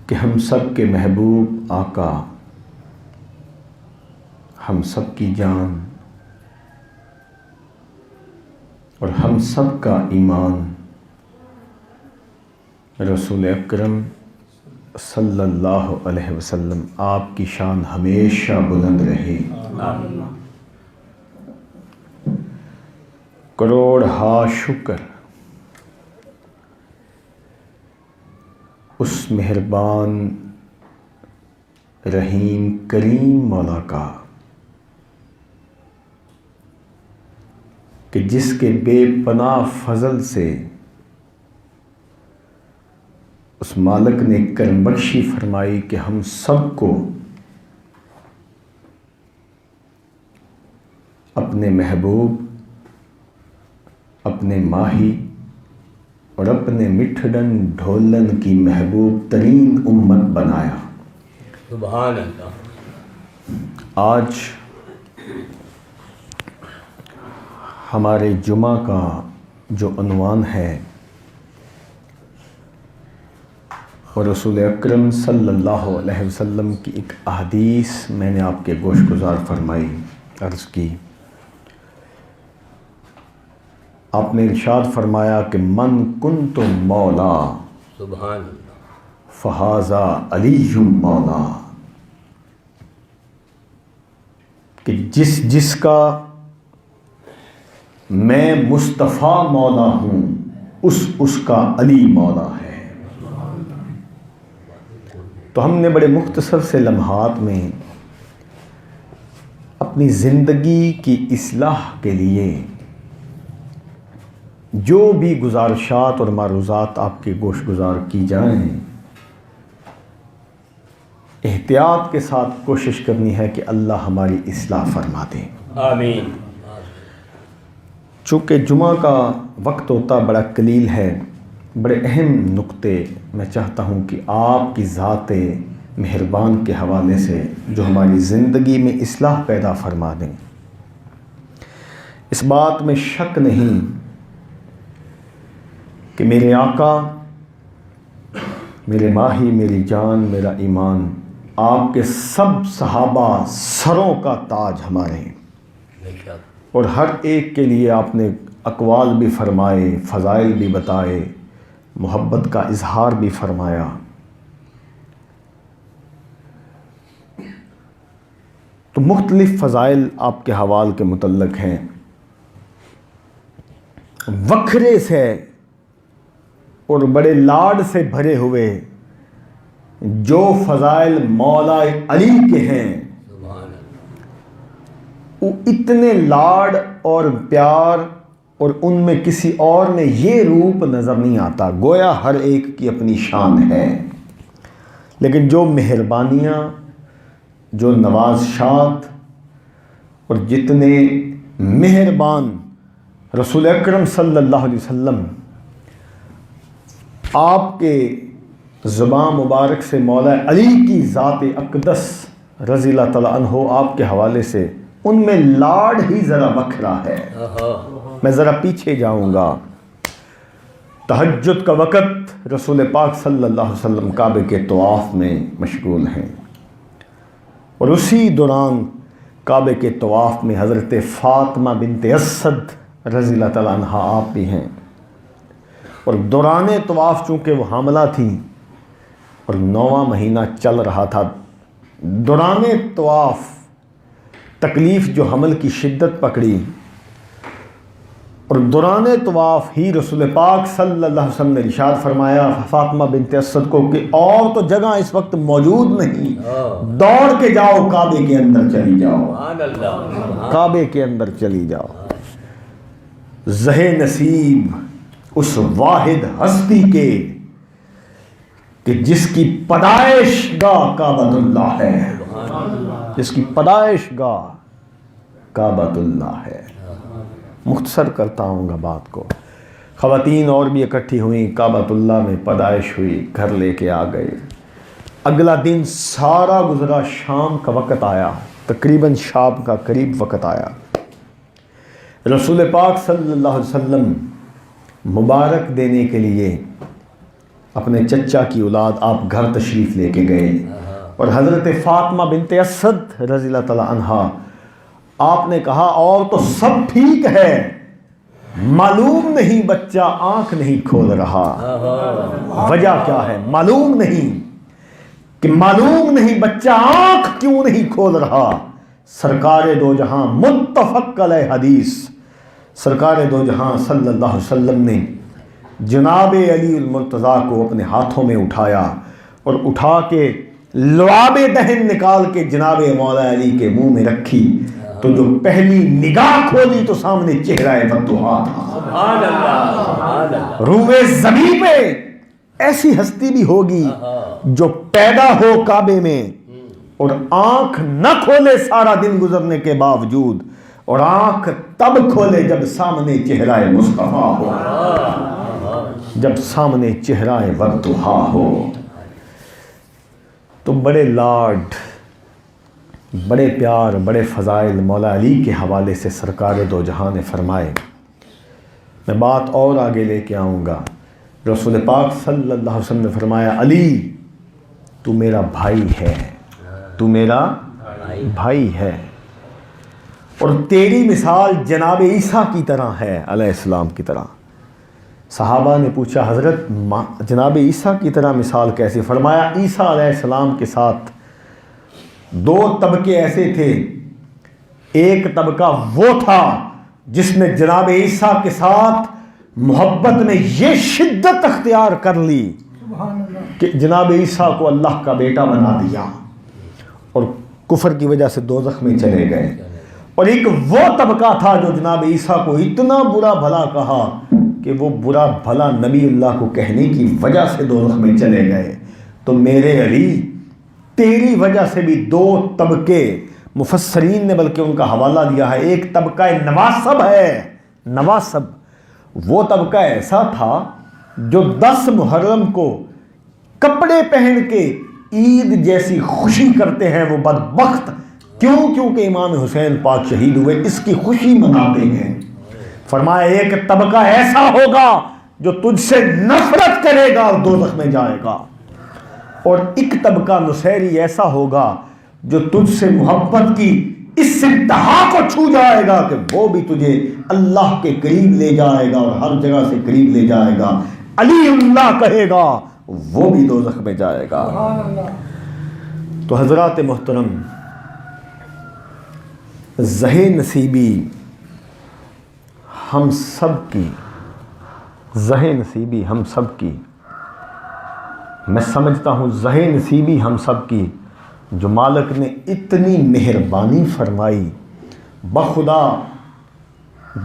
کہ ہم سب کے محبوب آقا، ہم سب کی جان اور ہم سب کا ایمان رسول اکرم صلی اللہ علیہ وسلم آپ کی شان ہمیشہ بلند رہے۔ کروڑ ہا شکر اس مہربان رحیم کریم مولا کا کہ جس کے بے پناہ فضل سے اس مالک نے کرم بخشی فرمائی کہ ہم سب کو اپنے محبوب، اپنے ماہی اور اپنے مٹھڑن ڈھولن کی محبوب ترین امت بنایا۔ سبحان اللہ۔ آج ہمارے جمعہ کا جو عنوان ہے اور رسول اکرم صلی اللہ علیہ وسلم کی ایک احادیث میں نے آپ کے گوش گزار فرمائی، عرض کی۔ آپ نے ارشاد فرمایا کہ من کنت مولا سبحان اللہ فہذا علی مولا، کہ جس کا میں مصطفیٰ مولا ہوں اس کا علی مولا ہے۔ تو ہم نے بڑے مختصر سے لمحات میں اپنی زندگی کی اصلاح کے لیے جو بھی گزارشات اور معروضات آپ کے گوش گزار کی جائیں، احتیاط کے ساتھ کوشش کرنی ہے کہ اللہ ہماری اصلاح فرما دے، آمین۔ چونکہ جمعہ کا وقت ہوتا بڑا قلیل ہے، بڑے اہم نقطے میں چاہتا ہوں کہ آپ کی ذات مہربان کے حوالے سے جو ہماری زندگی میں اصلاح پیدا فرما دیں۔ اس بات میں شک نہیں کہ میرے آقا، میرے ماہی، میری جان، میرا ایمان، آپ کے سب صحابہ سروں کا تاج ہمارے، اور ہر ایک کے لیے آپ نے اقوال بھی فرمائے، فضائل بھی بتائے، محبت کا اظہار بھی فرمایا۔ تو مختلف فضائل آپ کے حوال کے متعلق ہیں، وکھرے سے اور بڑے لاڈ سے بھرے ہوئے جو فضائل مولا علی کے ہیں وہ اتنے لاڈ اور پیار اور ان میں کسی اور میں یہ روپ نظر نہیں آتا، گویا ہر ایک کی اپنی شان ہے، لیکن جو مہربانیاں، جو نوازشات اور جتنے مہربان رسول اکرم صلی اللہ علیہ وسلم آپ کے زبان مبارک سے مولا علی کی ذات اقدس رضی اللہ تعالیٰ عنہ آپ کے حوالے سے، ان میں لاڈ ہی ذرا وکھرا ہے۔ میں ذرا پیچھے جاؤں گا۔ تہجد کا وقت رسول پاک صلی اللہ علیہ وسلم کعبے کے طواف میں مشغول ہیں، اور اسی دوران کعبے کے طواف میں حضرت فاطمہ بنت اسد رضی اللہ تعالیٰ عنہ آپ بھی ہیں، اور دوران طواف چونکہ وہ حاملہ تھیں اور 9واں مہینہ چل رہا تھا، دوران طواف تکلیف جو حمل کی شدت پکڑی، اور دوران طواف ہی رسول پاک صلی اللہ علیہ وسلم نے ارشاد فرمایا فاطمہ بنت اسد کو کہ اور تو جگہ اس وقت موجود نہیں، دوڑ کے جاؤ کعبے کے اندر چلی جاؤ، کعبے کے اندر چلی جاؤ۔ زہ نصیب اس واحد ہستی کے کہ جس کی پیدائش گاہ کعبۃ اللہ ہے، جس کی پیدائش گاہ کعبۃ اللہ ہے۔ مختصر کرتا ہوں گا بات کو۔ خواتین اور بھی اکٹھی ہوئیں، کعبۃ اللہ میں پیدائش ہوئی، گھر لے کے آ گئے۔ اگلا دن سارا گزرا، شام کا وقت آیا، تقریباً شام کا قریب وقت آیا۔ رسول پاک صلی اللہ علیہ وسلم مبارک دینے کے لیے اپنے چچا کی اولاد آپ گھر تشریف لے کے گئے اور حضرت فاطمہ بنت اسد رضی اللہ تعالی عنہا آپ نے کہا اور تو سب ٹھیک ہے، معلوم نہیں بچہ آنکھ نہیں کھول رہا۔ وجہ کیا ہے؟ معلوم نہیں کہ معلوم نہیں بچہ آنکھ کیوں نہیں کھول رہا۔ سرکار دو جہاں متفق علیہ حدیث، سرکار دو جہاں صلی اللہ علیہ وسلم نے جناب علی المرتضیٰ کو اپنے ہاتھوں میں اٹھایا اور اٹھا کے لعاب دہن نکال کے جناب مولا علی کے منہ میں رکھی، تو جو پہلی نگاہ کھولی تو سامنے چہرہ بطحا تھا۔ سبحان اللہ، سبحان اللہ۔ روئے زمین پہ ایسی ہستی بھی ہوگی جو پیدا ہو کعبے میں اور آنکھ نہ کھولے سارا دن گزرنے کے باوجود، اور آنکھ تب کھولے جب سامنے چہرہ مصطفیٰ ہو، جب سامنے چہرہ بطحا ہو۔ تو بڑے لاڈ، بڑے پیار، بڑے فضائل مولا علی کے حوالے سے سرکار دو جہاں نے فرمائے۔ میں بات اور آگے لے کے آؤں گا۔ رسول پاک صلی اللہ علیہ وسلم نے فرمایا علی تو میرا بھائی ہے، تو میرا بھائی ہے، اور تیری مثال جناب عیسیٰ کی طرح ہے علیہ السلام کی طرح۔ صحابہ نے پوچھا حضرت جناب عیسیٰ کی طرح مثال کیسے؟ فرمایا عیسیٰ علیہ السلام کے ساتھ دو طبقے ایسے تھے، ایک طبقہ وہ تھا جس نے جناب عیسیٰ کے ساتھ محبت میں یہ شدت اختیار کر لی کہ جناب عیسیٰ کو اللہ کا بیٹا بنا دیا اور کفر کی وجہ سے دوزخ میں چلے گئے، اور ایک وہ طبقہ تھا جو جناب عیسیٰ کو اتنا برا بھلا کہا کہ وہ برا بھلا نبی اللہ کو کہنے کی وجہ سے دوزخ میں چلے گئے۔ تو میرے علی تیری وجہ سے بھی دو طبقے، مفسرین نے بلکہ ان کا حوالہ دیا ہے، ایک طبقہ نواسب ہے، نواسب وہ طبقہ ایسا تھا جو 10 محرم کو کپڑے پہن کے عید جیسی خوشی کرتے ہیں، وہ بدبخت کیونکہ امام حسین پاک شہید ہوئے اس کی خوشی مناتے ہیں۔ فرمایا ایک طبقہ ایسا ہوگا جو تجھ سے نفرت کرے گا اور دوزخ میں جائے گا، اور ایک طبقہ نصیری ایسا ہوگا جو تجھ سے محبت کی اس انتہا کو چھو جائے گا کہ وہ بھی تجھے اللہ کے قریب لے جائے گا اور ہر جگہ سے قریب لے جائے گا، علی اللہ کہے گا، وہ بھی دوزخ میں جائے گا۔ تو حضرات محترم، زہ نصیبی ہم سب کی، زہ نصیبی ہم سب کی، میں سمجھتا ہوں زہ نصیبی ہم سب کی، جو مالک نے اتنی مہربانی فرمائی، بخدا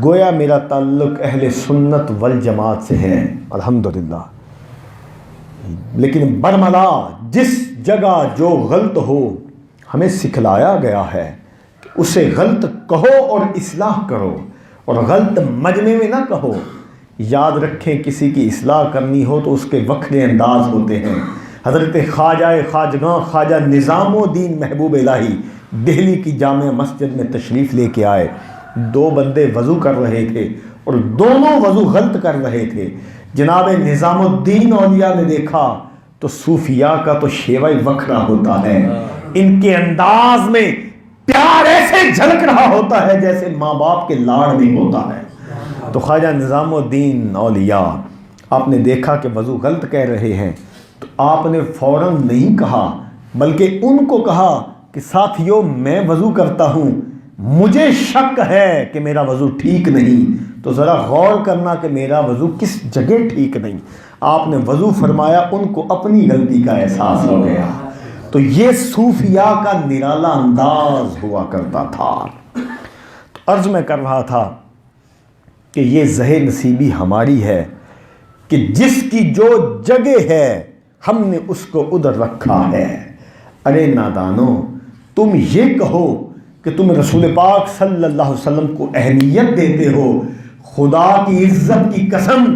گویا میرا تعلق اہل سنت والجماعت سے ہے الحمدللہ، لیکن برملا جس جگہ جو غلط ہو ہمیں سکھلایا گیا ہے کہ اسے غلط کہو اور اصلاح کرو، اور غلط مجمع میں نہ کہو۔ یاد رکھیں کسی کی اصلاح کرنی ہو تو اس کے وکھرے انداز ہوتے ہیں۔ حضرت خواجہ خواجگاں خواجہ نظام الدین محبوب الہی دہلی کی جامع مسجد میں تشریف لے کے آئے، 2 بندے وضو کر رہے تھے اور دونوں وضو غلط کر رہے تھے۔ جناب نظام الدین اولیاء نے دیکھا تو صوفیاء کا تو شیوہ وکھرا ہوتا ہے، ان کے انداز میں پیار ایسے جھلک رہا ہوتا ہے جیسے ماں باپ کے لاڑ میں ہوتا ہے۔ تو خواجہ نظام الدین اولیاء آپ نے دیکھا کہ وضو غلط کہہ رہے ہیں، تو آپ نے فوراً نہیں کہا بلکہ ان کو کہا کہ ساتھیو میں وضو کرتا ہوں، مجھے شک ہے کہ میرا وضو ٹھیک نہیں، تو ذرا غور کرنا کہ میرا وضو کس جگہ ٹھیک نہیں۔ آپ نے وضو فرمایا، ان کو اپنی غلطی کا احساس ہو گیا۔ تو یہ صوفیاء کا نرالا انداز ہوا کرتا تھا۔ تو عرض میں کر رہا تھا کہ یہ زہ نصیبی ہماری ہے کہ جس کی جو جگہ ہے ہم نے اس کو ادھر رکھا ہے۔ ارے نادانو، تم یہ کہو کہ تم رسول پاک صلی اللہ علیہ وسلم کو اہمیت دیتے ہو، خدا کی عزت کی قسم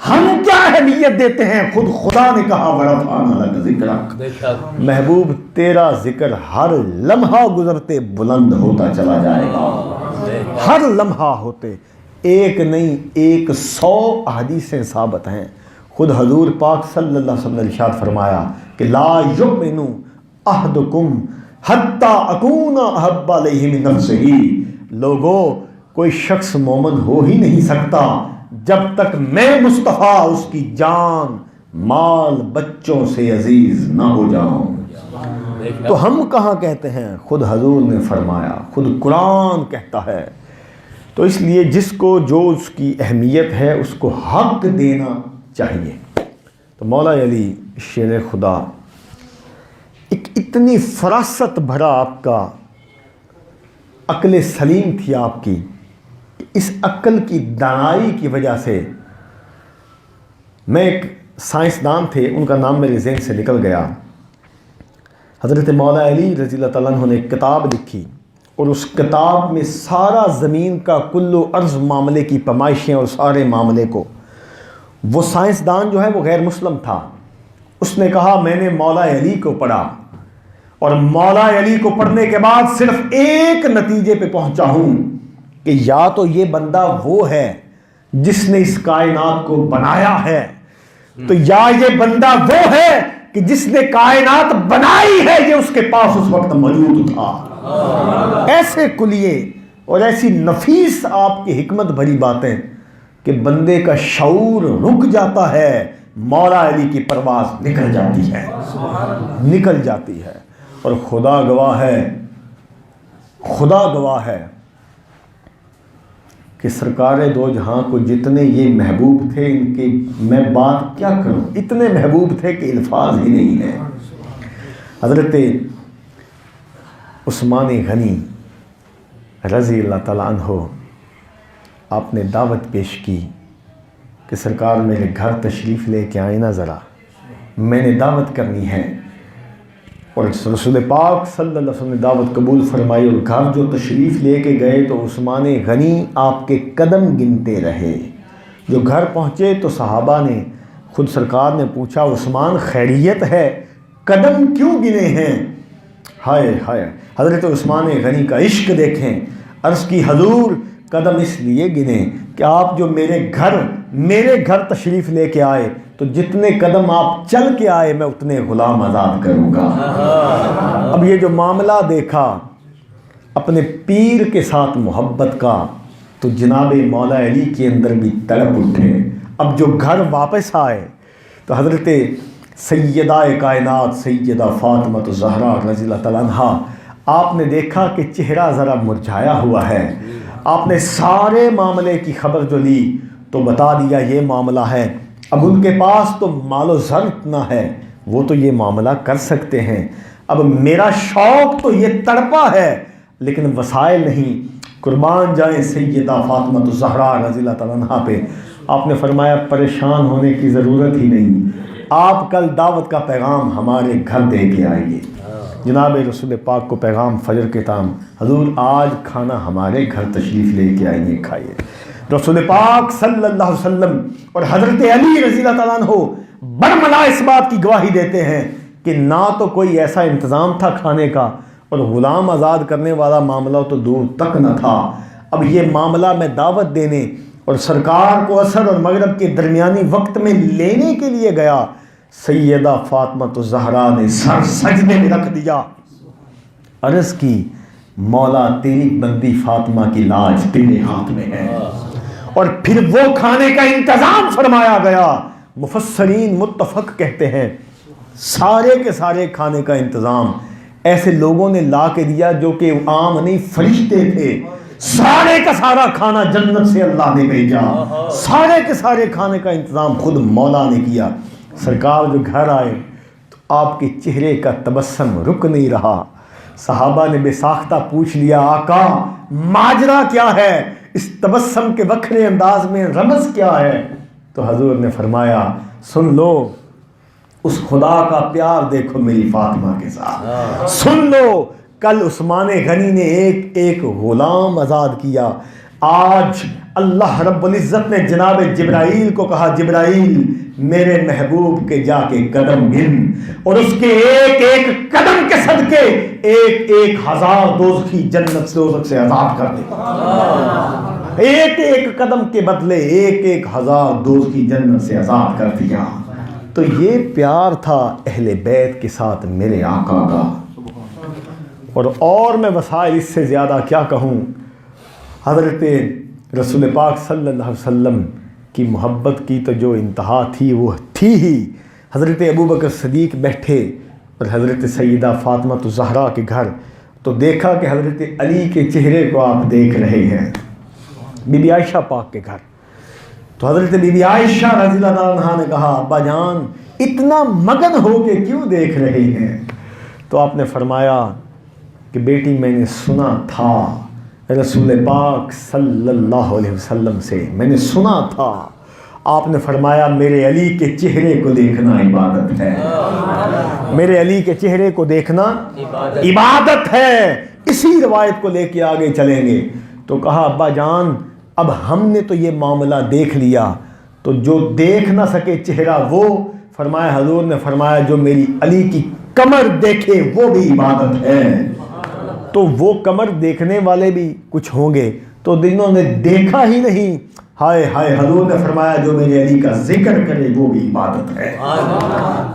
ہم کیا اہمیت دیتے ہیں؟ خود خدا نے کہا وَرَفَعْنَا لَكَ ذِكْرَكَ، محبوب تیرا ذکر ہر لمحہ گزرتے بلند ہوتا چلا جائے گا، ہر لمحہ ہوتے، ایک نہیں 100 احادیثیں ثابت ہیں۔ خود حضور پاک صلی اللہ علیہ وسلم نے ارشاد فرمایا کہ لا یؤمن احدکم حتی اکون احب علیہ من نفسہ، لوگو کوئی شخص مومن ہو ہی نہیں سکتا جب تک میں مصطفیٰ اس کی جان مال بچوں سے عزیز نہ ہو جاؤں۔ تو ہم کہاں کہتے ہیں، خود حضور نے فرمایا، خود قرآن کہتا ہے۔ تو اس لیے جس کو جو اس کی اہمیت ہے اس کو حق دینا چاہیے۔ تو مولا علی شیر خدا، ایک اتنی فراست بھرا آپ کا عقل سلیم تھی آپ کی، اس عقل کی دانائی کی وجہ سے، میں ایک سائنسدان تھے ان کا نام میرے ذہن سے نکل گیا، حضرت مولا علی رضی اللہ تعالیٰ عنہ نے ایک کتاب لکھی اور اس کتاب میں سارا زمین کا کل و عرض معاملے کی پیمائشیں اور سارے معاملے کو، وہ سائنسدان جو ہے وہ غیر مسلم تھا، اس نے کہا میں نے مولا علی کو پڑھا اور مولا علی کو پڑھنے کے بعد صرف ایک نتیجے پہ پہنچا ہوں کہ یا تو یہ بندہ وہ ہے جس نے اس کائنات کو بنایا ہے، تو یا یہ بندہ وہ ہے کہ جس نے کائنات بنائی ہے یہ اس کے پاس اس وقت موجود تھا۔ ایسے کلیے اور ایسی نفیس آپ کی حکمت بھری باتیں کہ بندے کا شعور رک جاتا ہے، مولا علی کی پرواز نکل جاتی ہے۔ اور خدا گواہ ہے کہ سرکار دو جہاں کو جتنے یہ محبوب تھے، ان کی میں بات کیا کروں، اتنے محبوب تھے کہ الفاظ ہی نہیں ہے۔ حضرت عثمان غنی رضی اللہ تعالیٰ عنہ، آپ نے دعوت پیش کی کہ سرکار میرے گھر تشریف لے کے آئیں نا ذرا، میں نے دعوت کرنی ہے۔ اور رسول پاک صلی اللہ علیہ وسلم نے دعوت قبول فرمائی اور گھر جو تشریف لے کے گئے تو عثمان غنی آپ کے قدم گنتے رہے۔ جو گھر پہنچے تو صحابہ نے، خود سرکار نے پوچھا عثمان خیریت ہے، قدم کیوں گنے ہیں؟ ہائے ہائے، حضرت عثمان غنی کا عشق دیکھیں۔ عرض کی حضور قدم اس لیے گنے کہ آپ جو میرے گھر تشریف لے کے آئے تو جتنے قدم آپ چل کے آئے میں اتنے غلام آزاد کروں گا۔ اب یہ جو معاملہ دیکھا اپنے پیر کے ساتھ محبت کا تو جناب مولا علی کے اندر بھی تڑپ اٹھے۔ اب جو گھر واپس آئے تو حضرت سیدہ کائنات سیدہ فاطمہ الزہرا رضی اللہ تعالیٰ عنہا، آپ نے دیکھا کہ چہرہ ذرا مرجھایا ہوا ہے۔ آپ نے سارے معاملے کی خبر جو لی تو بتا دیا یہ معاملہ ہے۔ اب ان کے پاس تو مال و زر اتنا ہے، وہ تو یہ معاملہ کر سکتے ہیں، اب میرا شوق تو یہ تڑپا ہے لیکن وسائل نہیں۔ قربان جائیں سیدہ فاطمہ الزہرا رضی اللہ تعالیٰ عنہا پہ۔ آپ نے فرمایا پریشان ہونے کی ضرورت ہی نہیں، آپ کل دعوت کا پیغام ہمارے گھر دے کے آئیے۔ جناب رسول پاک کو پیغام فجر کے ٹائم، حضور آج کھانا ہمارے گھر تشریف لے کے آئیے، کھائیے۔ رسول پاک صلی اللہ علیہ وسلم اور حضرت علی رضی اللہ تعالیٰ عنہ برملا اس بات کی گواہی دیتے ہیں کہ نہ تو کوئی ایسا انتظام تھا کھانے کا اور غلام آزاد کرنے والا معاملہ تو دور تک نہ تھا۔ اب یہ معاملہ میں دعوت دینے اور سرکار کو عصر اور مغرب کے درمیانی وقت میں لینے کے لیے گیا، سیدہ فاطمہ الزہرا نے سر سجدے میں رکھ دیا، عرض کی مولا تیری بندی فاطمہ کی لاج تیرے ہاتھ میں ہے۔ اور پھر وہ کھانے کا انتظام فرمایا گیا۔ مفسرین متفق کہتے ہیں سارے کے سارے کھانے کا انتظام ایسے لوگوں نے لا کے دیا جو کہ عام نہیں، فرشتے تھے۔ سارے کا سارا کھانا جنت سے اللہ نے بھیجا، سارے کے سارے کھانے کا انتظام خود مولا نے کیا۔ سرکار جو گھر آئے تو آپ کے چہرے کا تبسم رک نہیں رہا۔ صحابہ نے بے ساختہ پوچھ لیا آقا ماجرا کیا ہے، اس تبسم کے وکھرے انداز میں رمز کیا ہے؟ تو حضور نے فرمایا سن لو، اس خدا کا پیار دیکھو میری فاطمہ کے ساتھ، سن لو کل عثمان غنی نے ایک غلام آزاد کیا، آج اللہ رب العزت نے جناب جبرائیل کو کہا جبرائیل میرے محبوب کے جا کے قدم گن، اور اس کے ایک ایک قدم کے صدقے ایک ہزار دوزخی جنت سے آزاد کر دے۔ ایک ایک قدم کے بدلے ایک ایک ہزار دوست کی جنت سے آزاد کر دیا۔ تو یہ پیار تھا اہل بیت کے ساتھ میرے آقا کا، اور میں وسائل اس سے زیادہ کیا کہوں۔ حضرت رسول پاک صلی اللہ علیہ وسلم کی محبت کی تو جو انتہا تھی وہ تھی ہی۔ حضرت ابوبکر صدیق بیٹھے اور حضرت سیدہ فاطمہ الزہرا کے گھر، تو دیکھا کہ حضرت علی کے چہرے کو آپ دیکھ رہے ہیں، بی بی عائشہ پاک کے گھر۔ تو حضرت بی بی عائشہ رضی اللہ عنہا نے کہا ابا جان اتنا مگن ہو کے کیوں دیکھ رہے ہیں؟ تو آپ نے فرمایا کہ بیٹی میں نے سنا تھا رسول پاک صلی اللہ علیہ وسلم سے، میں نے سنا تھا، آپ نے فرمایا میرے علی کے چہرے کو دیکھنا عبادت ہے، میرے علی کے چہرے کو دیکھنا عبادت ہے۔ اسی روایت کو لے کے آگے چلیں گے۔ تو کہا ابا جان اب ہم نے تو یہ معاملہ دیکھ لیا، تو جو دیکھ نہ سکے چہرہ وہ، فرمایا حضور نے فرمایا جو میری علی کی کمر دیکھے وہ بھی عبادت ہے۔ تو وہ کمر دیکھنے والے بھی کچھ ہوں گے، تو جنہوں نے دیکھا ہی نہیں، ہائے ہائے، حضور نے فرمایا جو میرے علی کا ذکر کرے وہ بھی عبادت ہے،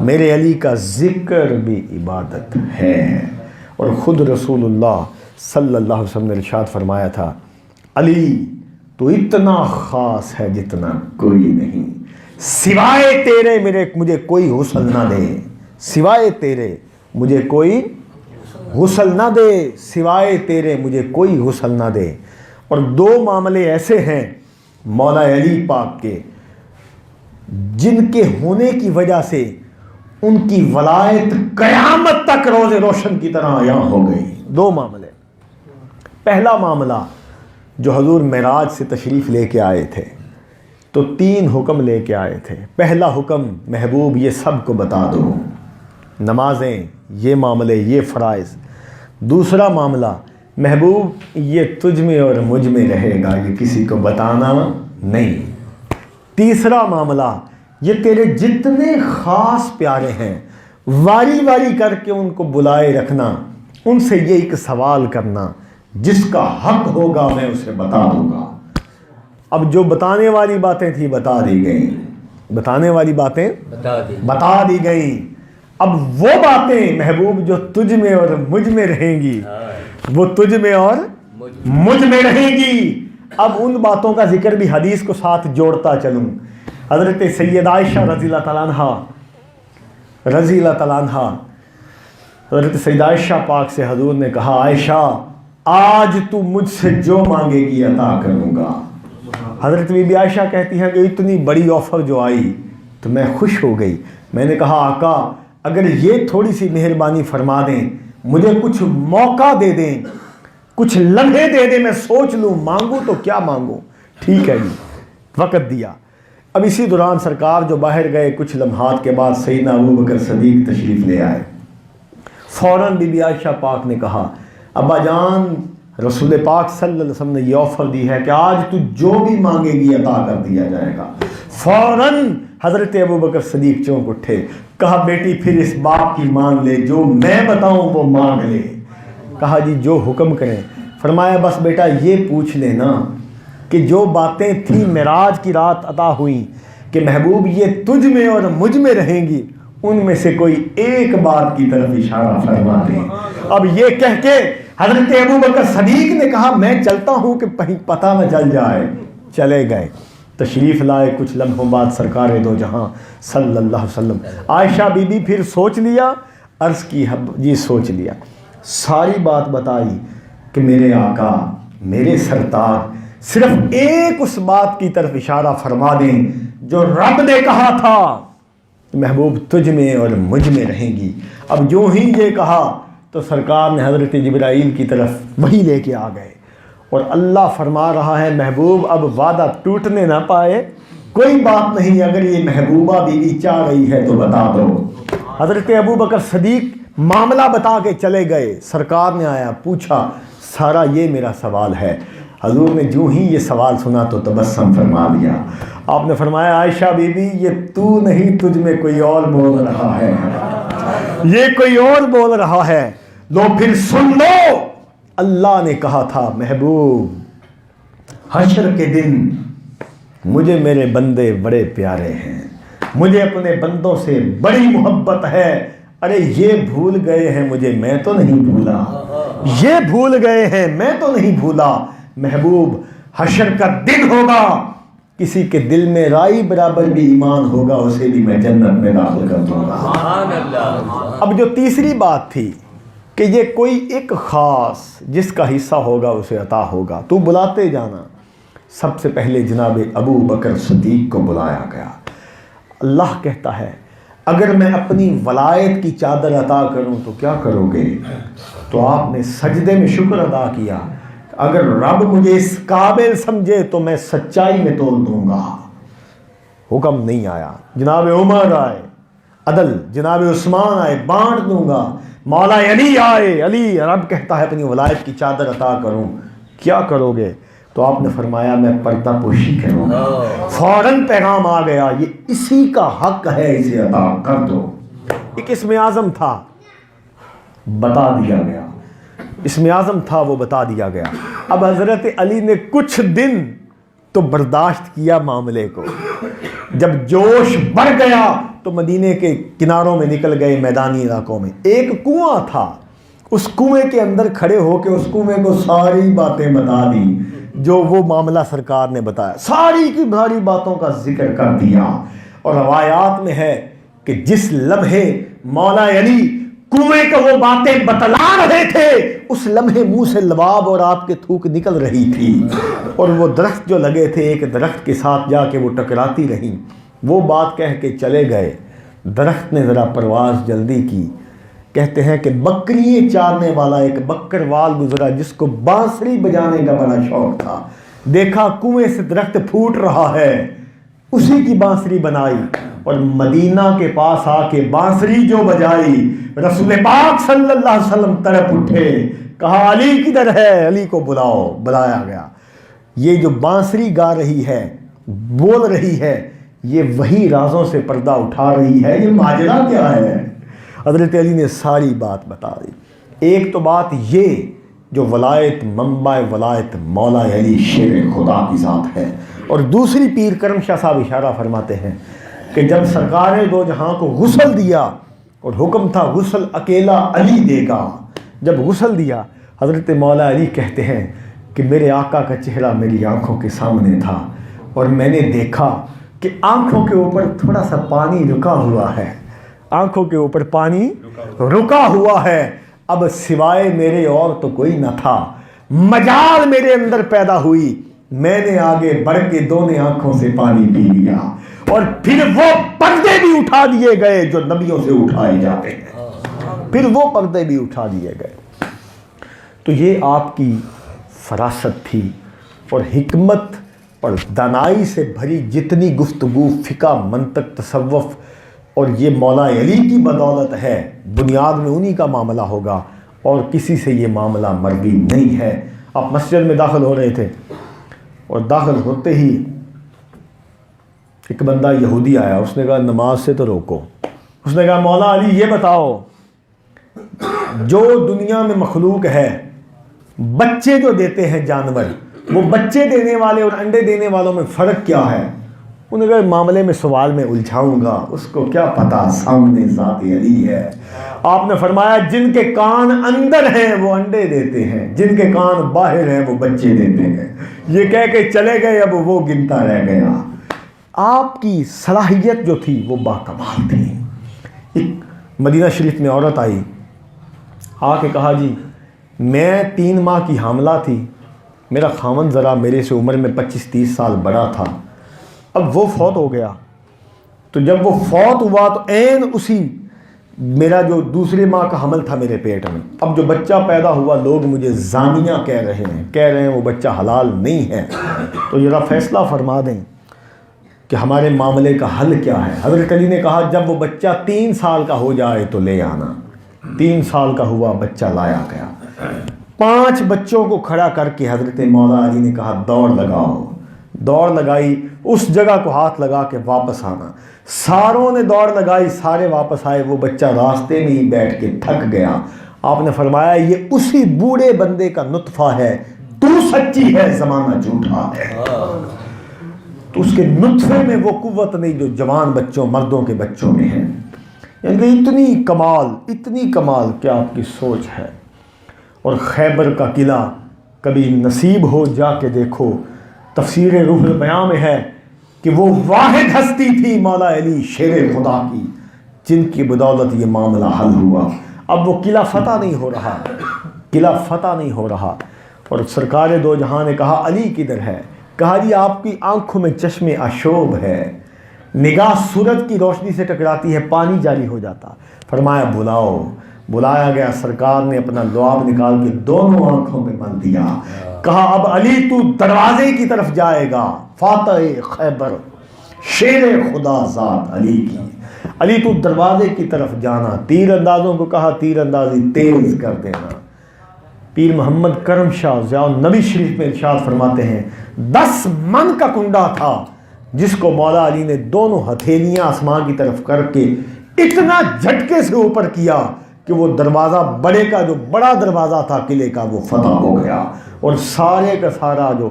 میرے علی کا ذکر بھی عبادت ہے۔ اور خود رسول اللہ صلی اللہ علیہ وسلم نے ارشاد فرمایا تھا علی تو اتنا خاص ہے جتنا کوئی نہیں، سوائے تیرے مجھے کوئی غسل نہ دے، سوائے تیرے مجھے کوئی غسل نہ دے، سوائے تیرے مجھے کوئی غسل نہ دے۔ اور دو معاملے ایسے ہیں مولا علی پاک کے جن کے ہونے کی وجہ سے ان کی ولایت قیامت تک روز روشن کی طرح عیاں ہو گئی۔ دو معاملے۔ پہلا معاملہ جو حضور معراج سے تشریف لے کے آئے تھے تو 3 حکم لے کے آئے تھے۔ پہلا حکم محبوب یہ سب کو بتا دو، نمازیں، یہ معاملے، یہ فرائض۔ دوسرا معاملہ محبوب یہ تجھ میں اور مجھ میں رہے گا، یہ کسی کو بتانا نہیں۔ تیسرا معاملہ یہ تیرے جتنے خاص پیارے ہیں واری واری کر کے ان کو بلائے رکھنا، ان سے یہ ایک سوال کرنا، جس کا حق ہوگا میں اسے بتا دوں گا۔ اب جو بتانے والی باتیں تھی بتا دی گئیں، بتانے والی باتیں بتا دی گئیں۔ اب وہ باتیں محبوب جو تجھ میں اور مجھ میں رہیں گی وہ تجھ میں اور مجھ میں رہیں گی۔ اب ان باتوں کا ذکر بھی حدیث کو ساتھ جوڑتا چلوں۔ حضرت سیدہ عائشہ رضی اللہ تعالیٰ عنہا حضرت سیدہ عائشہ پاک سے حضور نے کہا عائشہ آج تو مجھ سے جو مانگے گی عطا کروں گا۔ حضرت بی بی عائشہ کہتی ہیں کہ اتنی بڑی آفر جو آئی تو میں خوش ہو گئی۔ میں نے کہا آقا اگر یہ تھوڑی سی مہربانی فرما دیں، مجھے کچھ موقع دے دیں، کچھ لمحے دے دیں، میں سوچ لوں مانگوں تو کیا مانگوں۔ ٹھیک ہے جی، وقت دیا۔ اب اسی دوران سرکار جو باہر گئے کچھ لمحات کے بعد سیدنا ابوبکر صدیق تشریف لے آئے۔ فوراً بی بی عائشہ پاک نے کہا ابا جان رسول پاک صلی اللہ علیہ وسلم نے یہ آفر دی ہے کہ آج تو جو بھی مانگے گی عطا کر دیا جائے گا۔ فوراً حضرت ابوبکر صدیق چونک اٹھے، کہا بیٹی پھر اس بات کی مان لے جو میں بتاؤں وہ مانگ لے۔ کہا جی جو حکم کریں۔ فرمایا بس بیٹا یہ پوچھ لینا کہ جو باتیں تھیں معراج کی رات عطا ہوئیں کہ محبوب یہ تجھ میں اور مجھ میں رہیں گی، ان میں سے کوئی ایک بات کی طرف اشارہ فرما دیں۔ اب یہ کہہ کے حضرت ابوبکر صدیق نے کہا میں چلتا ہوں کہ کہیں پتہ نہ چل جائے۔ چلے گئے، تشریف لائے۔ کچھ لمحوں بعد سرکار دو جہاں صلی اللہ علیہ وسلم، عائشہ بی بی پھر سوچ لیا، عرض کی جی سوچ لیا، ساری بات بتائی کہ میرے آقا میرے سرتاج صرف ایک اس بات کی طرف اشارہ فرما دیں جو رب نے کہا تھا محبوب تجھ میں اور مجھ میں رہیں گی۔ اب جو ہی یہ کہا تو سرکار نے حضرت جبرائیل کی طرف وہی لے کے آ گئے، اور اللہ فرما رہا ہے محبوب اب وعدہ ٹوٹنے نہ پائے، کوئی بات نہیں، اگر یہ محبوبہ بیوی چاہ رہی ہے تو بتا دو۔ حضرت ابوبکر صدیق معاملہ بتا کے چلے گئے۔ سرکار نے آیا پوچھا سارا یہ میرا سوال ہے۔ حضور نے جو ہی یہ سوال سنا تو تبسم فرما دیا۔ آپ نے فرمایا عائشہ بی بی یہ تو نہیں، تجھ میں کوئی اور بول رہا ہے، یہ کوئی اور بول رہا ہے۔ لو پھر سن لو، اللہ نے کہا تھا محبوب حشر کے دن مجھے میرے بندے بڑے پیارے ہیں، مجھے اپنے بندوں سے بڑی محبت ہے۔ ارے یہ بھول گئے ہیں مجھے، میں تو نہیں بھولا، یہ بھول گئے ہیں میں تو نہیں بھولا۔ محبوب حشر کا دن ہوگا، کسی کے دل میں رائی برابر بھی ایمان ہوگا، اسے بھی میں جنت میں داخل کر دوں گا۔ سبحان اللہ۔ اب جو تیسری بات تھی کہ یہ کوئی ایک خاص جس کا حصہ ہوگا اسے عطا ہوگا، تو بلاتے جانا۔ سب سے پہلے جناب ابو بکر صدیق کو بلایا گیا۔ اللہ کہتا ہے اگر میں اپنی ولایت کی چادر عطا کروں تو کیا کرو گے؟ تو آپ نے سجدے میں شکر ادا کیا، اگر رب مجھے اس قابل سمجھے تو میں سچائی میں تول دوں گا۔ حکم نہیں آیا، جناب عمر آئے عدل، جناب عثمان آئے بانٹ دوں گا، مولا علی آئے، علی رب کہتا ہے اپنی ولایت کی چادر عطا کروں، کیا کرو گے؟ تو آپ نے فرمایا میں پردہ پوشی کروں گا۔ فوراً پیغام آ گیا، یہ اسی کا حق ہے، اسے عطا کر دو۔ ایک اسم اعظم تھا، بتا دیا گیا، اسم اعظم تھا وہ بتا دیا گیا۔ اب حضرت علی نے کچھ دن تو برداشت کیا معاملے کو، جب جوش بڑھ گیا تو مدینے کے کناروں میں نکل گئے، میدانی علاقوں میں ایک کنواں تھا، اس کنویں کے اندر کھڑے ہو کے اس کنویں کو ساری باتیں بتا دی جو وہ معاملہ سرکار نے بتایا، ساری کی بھاری باتوں کا ذکر کر دیا۔ اور روایات میں ہے کہ جس لمحے مولا علی کنویں کو وہ باتیں بتلا رہے تھے، اس لمحے منہ سے لباب اور آپ کے تھوک نکل رہی تھی، اور وہ درخت جو لگے تھے ایک درخت کے ساتھ جا کے وہ ٹکراتی رہیں، وہ بات کہہ کے چلے گئے۔ درخت نے ذرا پرواز جلدی کی، کہتے ہیں کہ بکریاں چارنے والا ایک بکروال گزرا جس کو بانسری بجانے کا بڑا شوق تھا، دیکھا کنویں سے درخت پھوٹ رہا ہے، اسی کی بانسری بنائی اور مدینہ کے پاس آ کے بانسری جو بجائی، رسول پاک صلی اللہ علیہ وسلم تڑپ اٹھے، کہا علی کدھر ہے؟ علی کو بلاؤ، بلایا گیا۔ یہ جو بانسری گا رہی ہے، بول رہی ہے، یہ وہی رازوں سے پردہ اٹھا رہی ہے، یہ ماجرا کیا ہے؟ حضرت علی نے ساری بات بتا دی۔ ایک تو بات یہ جو ولایت، منبع ولایت مولا علی شیر خدا کی ذات ہے، اور دوسری پیر کرم شاہ صاحب اشارہ فرماتے ہیں کہ جب سرکار دو جہاں کو غسل دیا اور حکم تھا غسل اکیلا علی دے گا، جب غسل دیا حضرت مولا علی کہتے ہیں کہ میرے آقا کا چہرہ میری آنکھوں کے سامنے تھا، اور میں نے دیکھا کہ آنکھوں کے اوپر تھوڑا سا پانی رکا ہوا ہے، آنکھوں کے اوپر پانی رکا ہوا ہے، اب سوائے میرے اور تو کوئی نہ تھا، مجال میرے اندر پیدا ہوئی، میں نے آگے بڑھ کے دونوں آنکھوں سے پانی پی لیا، اور پھر وہ پردے بھی اٹھا دیے گئے جو نبیوں سے اٹھائے جاتے ہیں، پھر وہ پردے بھی اٹھا دیے گئے۔ تو یہ آپ کی فراست تھی، اور حکمت اور دانائی سے بھری جتنی گفتگو، فقہ، منطق، تصوف، اور یہ مولا علی کی بدولت ہے، بنیاد میں انہی کا معاملہ ہوگا، اور کسی سے یہ معاملہ مروی نہیں ہے۔ آپ مسجد میں داخل ہو رہے تھے، اور داخل ہوتے ہی ایک بندہ یہودی آیا، اس نے کہا نماز سے تو روکو، اس نے کہا مولا علی یہ بتاؤ جو دنیا میں مخلوق ہے، بچے جو دیتے ہیں جانور، وہ بچے دینے والے اور انڈے دینے والوں میں فرق کیا ہے؟ انہوں نے کہا معاملے میں سوال میں الجھاؤں گا، اس کو کیا پتا، سامنے ذات علی ہے۔ آپ نے فرمایا جن کے کان اندر ہیں وہ انڈے دیتے ہیں، جن کے کان باہر ہیں وہ بچے دیتے ہیں۔ یہ کہہ کے چلے گئے، اب وہ گنتا رہ گیا۔ آپ کی صلاحیت جو تھی وہ باکمال تھی۔ ایک مدینہ شریف میں عورت آئی، آ کے کہا جی میں 3 ماہ کی حاملہ تھی، میرا خاوند ذرا میرے سے عمر میں 25-30 سال بڑا تھا، اب وہ فوت ہو گیا، تو جب وہ فوت ہوا تو عین اسی میرا جو دوسرے ماہ کا حمل تھا میرے پیٹ میں، اب جو بچہ پیدا ہوا لوگ مجھے زانیہ کہہ رہے ہیں وہ بچہ حلال نہیں ہے، تو ذرا فیصلہ فرما دیں کہ ہمارے معاملے کا حل کیا ہے۔ حضرت علی نے کہا جب وہ بچہ 3 سال کا ہو جائے تو لے آنا۔ 3 سال کا ہوا، بچہ لایا گیا۔ 5 بچوں کو کھڑا کر کے حضرت مولا علی نے کہا دوڑ لگاؤ، دوڑ لگائی، اس جگہ کو ہاتھ لگا کے واپس آنا۔ ساروں نے دوڑ لگائی، سارے واپس آئے، وہ بچہ راستے میں ہی بیٹھ کے تھک گیا۔ آپ نے فرمایا یہ اسی بوڑھے بندے کا نطفہ ہے تو سچی ہے زمانہ جھوٹا ہے. تو اس کے نطفے میں وہ قوت نہیں جو جوان بچوں مردوں کے بچوں میں ہے. یعنی اتنی کمال کیا آپ کی سوچ ہے. اور خیبر کا قلعہ کبھی نصیب ہو جا کے دیکھو. تفسیر روح البیاں میں ہے کہ وہ واحد ہستی تھی مولا علی شیر خدا کی جن کی بدولت یہ معاملہ حل ہوا. اب وہ قلعہ فتح نہیں ہو رہا. اور سرکار دو جہاں نے کہا علی کدھر ہے؟ کہا جی آپ کی آنکھوں میں چشم آشوب ہے، نگاہ سورج کی روشنی سے ٹکراتی ہے، پانی جاری ہو جاتا. فرمایا بلایا گیا. سرکار نے اپنا لعاب نکال کے دونوں آنکھوں میں مل دیا. کہا اب علی تو دروازے کی طرف جائے گا. فاتح خیبر شیر خدا ذات علی کی. علی تو دروازے کی طرف جانا. تیر اندازوں کو کہا تیر اندازی تیز کر دینا. پیر محمد کرم شاہ ضیاء النبی شریف میں ارشاد فرماتے ہیں 10 من کا کنڈا تھا جس کو مولا علی نے دونوں ہتھیلیاں آسمان کی طرف کر کے اتنا جھٹکے سے اوپر کیا کہ وہ دروازہ بڑے کا جو بڑا دروازہ تھا قلعے کا وہ فتح ہو گیا. اور سارے کا سارا جو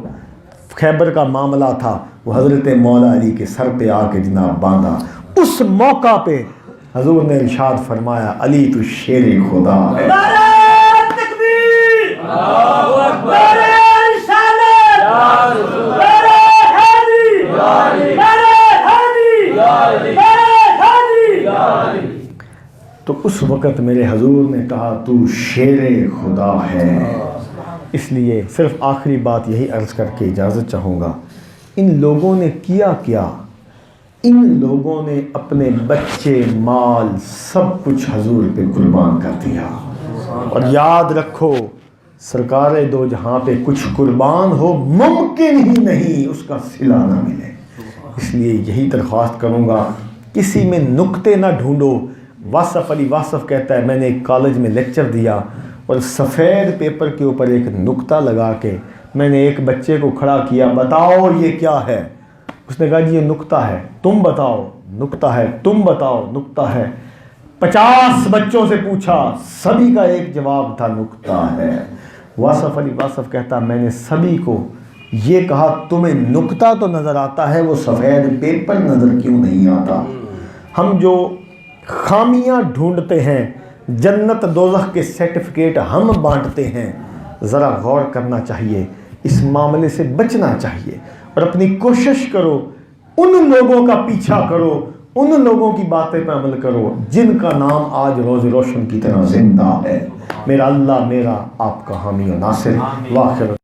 خیبر کا معاملہ تھا وہ حضرت مولا علی کے سر پہ آ کے جناب باندھا. اس موقع پہ حضور نے ارشاد فرمایا علی تو شیر خدا ہے. تو اس وقت میرے حضور نے کہا تو شیر خدا ہے. اس لیے صرف آخری بات یہی عرض کر کے اجازت چاہوں گا. ان لوگوں نے کیا ان لوگوں نے اپنے بچے مال سب کچھ حضور پہ قربان کر دیا. اور یاد رکھو سرکار دو جہاں پہ کچھ قربان ہو ممکن ہی نہیں اس کا صلہ نہ ملے. اس لیے یہی درخواست کروں گا کسی میں نقطے نہ ڈھونڈو. واصف علی واصف کہتا ہے میں نے ایک کالج میں لیکچر دیا اور سفید پیپر کے اوپر ایک نقطہ لگا کے میں نے ایک بچے کو کھڑا کیا بتاؤ یہ کیا ہے. اس نے کہا جی یہ نقطہ ہے. تم بتاؤ نقطہ ہے. تم بتاؤ نقطہ ہے. 50 بچوں سے پوچھا سبھی کا ایک جواب تھا نقطہ ہے. واصف علی واصف کہتا میں نے سبھی کو یہ کہا تمہیں نقطہ تو نظر آتا ہے وہ سفید پیپر نظر کیوں نہیں آتا. ہم جو خامیاں ڈھونڈتے ہیں جنت دوزخ کے سرٹیفکیٹ ہم بانٹتے ہیں. ذرا غور کرنا چاہیے. اس معاملے سے بچنا چاہیے اور اپنی کوشش کرو ان لوگوں کا پیچھا کرو ان لوگوں کی باتیں پہ عمل کرو جن کا نام آج روز روشن کی طرح زندہ ہے. میرا اللہ میرا آپ کا حامی و ناصر. واخر